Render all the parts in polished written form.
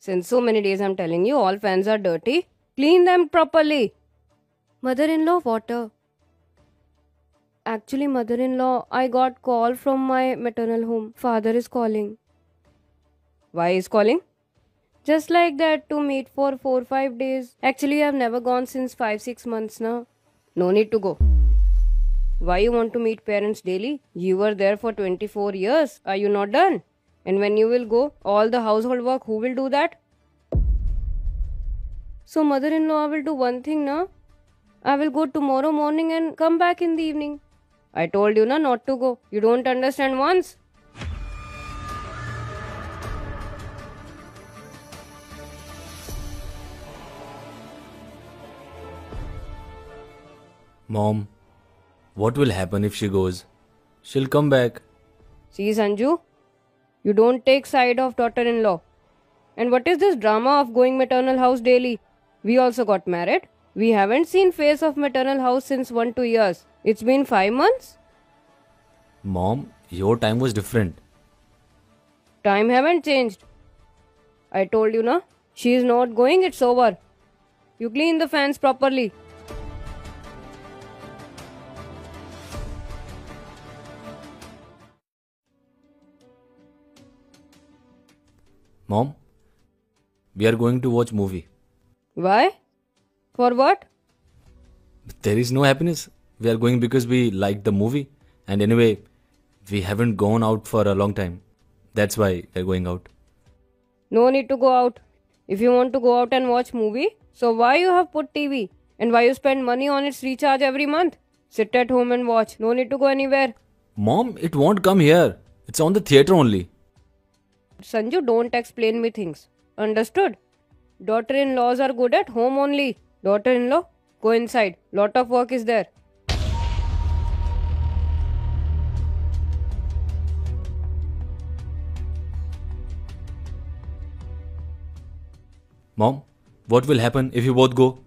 Since so many days I'm telling you, all fans are dirty. Clean them properly. Mother-in-law, water. Actually, mother-in-law, I got call from my maternal home. Father is calling. Why is calling? Just like that to meet for 4-5 days. Actually, I've never gone since 5-6 months now. No need to go. Why you want to meet parents daily? You were there for 24 years. Are you not done? And when you will go, all the household work, who will do that? So mother-in-law will do one thing now. I will go tomorrow morning and come back in the evening. I told you na not to go. You don't understand once. Mom, what will happen if she goes? She'll come back. See Sanju, you don't take side of daughter-in-law. And what is this drama of going maternal house daily? We also got married. We haven't seen face of maternal house since 1-2 years. It's been 5 months. Mom, your time was different. Time haven't changed. I told you na, she is not going, it's over. You clean the fans properly. Mom, we are going to watch movie. Why? For what? There is no happiness. We are going because we like the movie. And anyway, we haven't gone out for a long time. That's why we are going out. No need to go out. If you want to go out and watch movie, so why you have put TV? And why you spend money on its recharge every month? Sit at home and watch. No need to go anywhere. Mom, it won't come here. It's on the theater only. Sanju, don't explain me things. Understood? Daughter-in-laws are good at home only. Daughter-in-law, go inside. Lot of work is there. Mom, what will happen if you both go?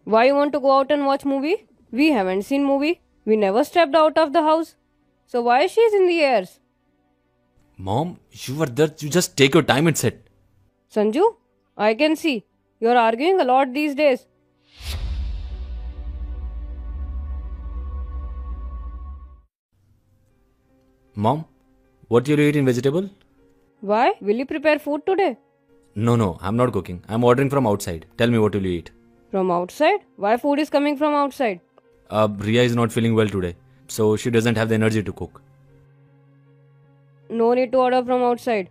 Why you want to go out and watch movie? We haven't seen movie. We never stepped out of the house. So why she's in the airs? Mom, you were there. You just take your time and sit. Sanju, I can see. You're arguing a lot these days. Mom, what will you eat in vegetable? Why? Will you prepare food today? No, I'm not cooking. I'm ordering from outside. Tell me what will you eat? From outside? Why food is coming from outside? Ria is not feeling well today, so she doesn't have the energy to cook. No need to order from outside.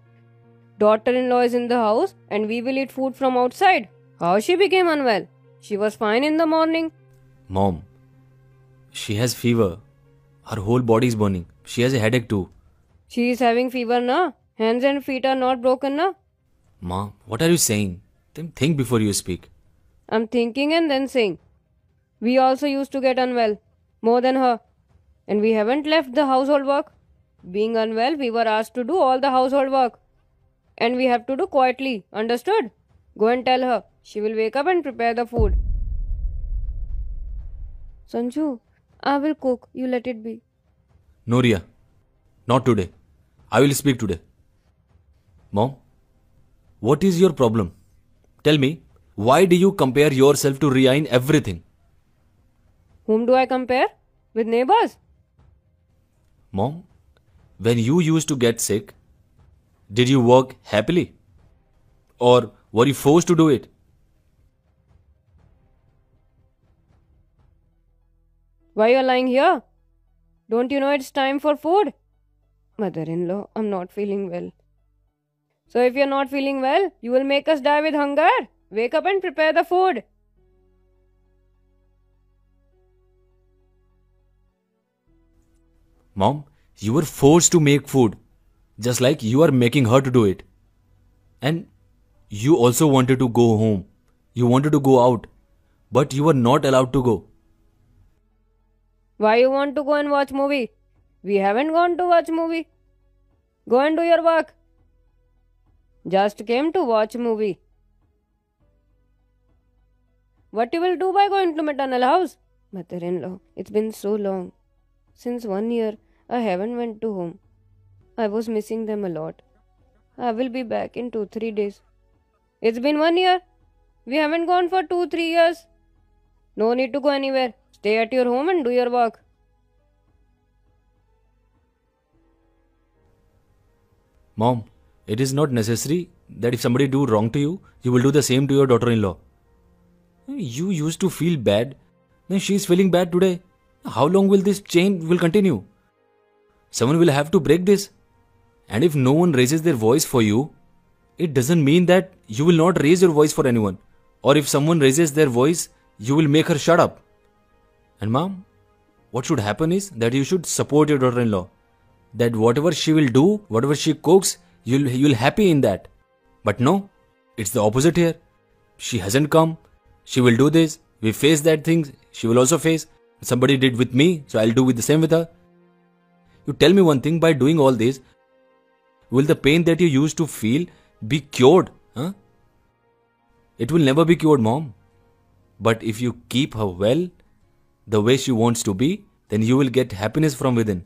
Daughter-in-law is in the house and we will eat food from outside. How she became unwell? She was fine in the morning. Mom, she has fever. Her whole body is burning. She has a headache too. She is having fever na? Hands and feet are not broken na? Ma, what are you saying? Then think before you speak. I'm thinking and then saying. We also used to get unwell. More than her. And we haven't left the household work. Being unwell, we were asked to do all the household work. And we have to do quietly. Understood? Go and tell her. She will wake up and prepare the food. Sanju, I will cook. You let it be. No, Ria. Not today. I will speak today. Mom, what is your problem? Tell me, why do you compare yourself to Ria in everything? Whom do I compare? With neighbors? Mom, when you used to get sick, did you work happily? Or were you forced to do it? Why you are lying here? Don't you know it's time for food? Mother-in-law, I'm not feeling well. So if you're not feeling well, you will make us die with hunger. Wake up and prepare the food. Mom, you were forced to make food, just like you are making her to do it. And you also wanted to go home. You wanted to go out, but you were not allowed to go. Why you want to go and watch movie? We haven't gone to watch movie. Go and do your work. Just came to watch movie. What you will do by going to maternal house? Mother-in-law, it's been so long. Since 1 year, I haven't went to home. I was missing them a lot. I will be back in 2-3 days. It's been 1 year. We haven't gone for 2, 3 years. No need to go anywhere. Stay at your home and do your work. Mom, it is not necessary that if somebody do wrong to you, you will do the same to your daughter-in-law. You used to feel bad. Then she is feeling bad today. How long will this chain will continue? Someone will have to break this. And if no one raises their voice for you, it doesn't mean that you will not raise your voice for anyone. Or if someone raises their voice, you will make her shut up. And mom, what should happen is that you should support your daughter-in-law. That whatever she will do, whatever she cooks, you'll happy in that. But no, it's the opposite here. She hasn't come. She will do this. We face that thing. She will also face. Somebody did with me, so I'll do with the same with her. You tell me one thing, by doing all this, will the pain that you used to feel be cured? Huh? It will never be cured, mom. But if you keep her well, the way she wants to be, then you will get happiness from within.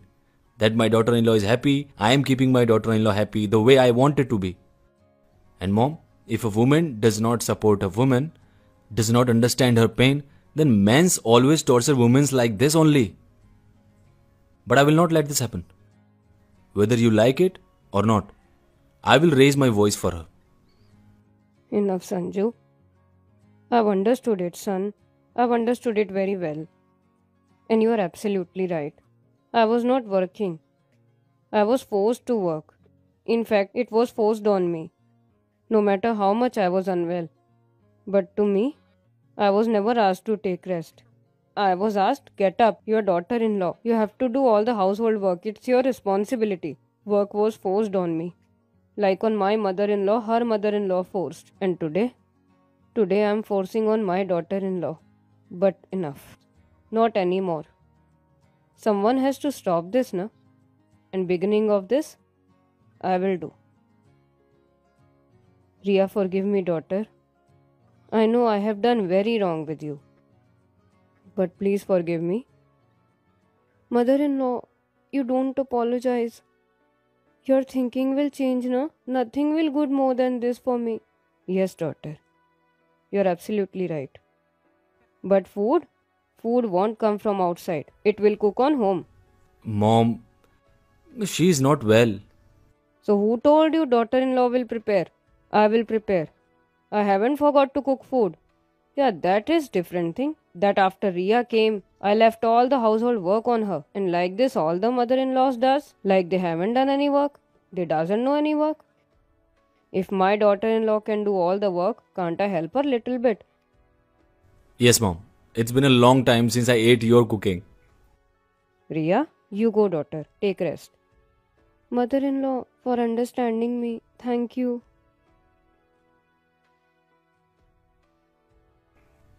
That my daughter-in-law is happy, I am keeping my daughter-in-law happy the way I want it to be. And mom, if a woman does not support a woman, does not understand her pain, then men's always torture women like this only. But I will not let this happen. Whether you like it or not, I will raise my voice for her. Enough, Sanju. I've understood it, son. I've understood it very well. And you are absolutely right. I was not working. I was forced to work. In fact, it was forced on me, no matter how much I was unwell. But to me, I was never asked to take rest. I was asked, get up, your daughter-in-law. You have to do all the household work. It's your responsibility. Work was forced on me. Like on my mother-in-law, her mother-in-law forced. And today I am forcing on my daughter-in-law. But enough. Not anymore. Someone has to stop this, na? And beginning of this, I will do. Ria, forgive me, daughter. I know I have done very wrong with you. But please forgive me. Mother-in-law, you don't apologize. Your thinking will change, na? Nothing will good more than this for me. Yes, daughter. You're absolutely right. But food won't come from outside. It will cook on home. Mom, she is not well. So who told you daughter-in-law will prepare? I will prepare. I haven't forgot to cook food. Yeah, that is different thing. That after Ria came, I left all the household work on her. And like this all the mother-in-laws does. Like they haven't done any work. They doesn't know any work. If my daughter-in-law can do all the work, can't I help her little bit? Yes, mom. It's been a long time since I ate your cooking. Ria, you go, daughter. Take rest. Mother-in-law, for understanding me, thank you.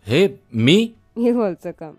Hey, me? You also come.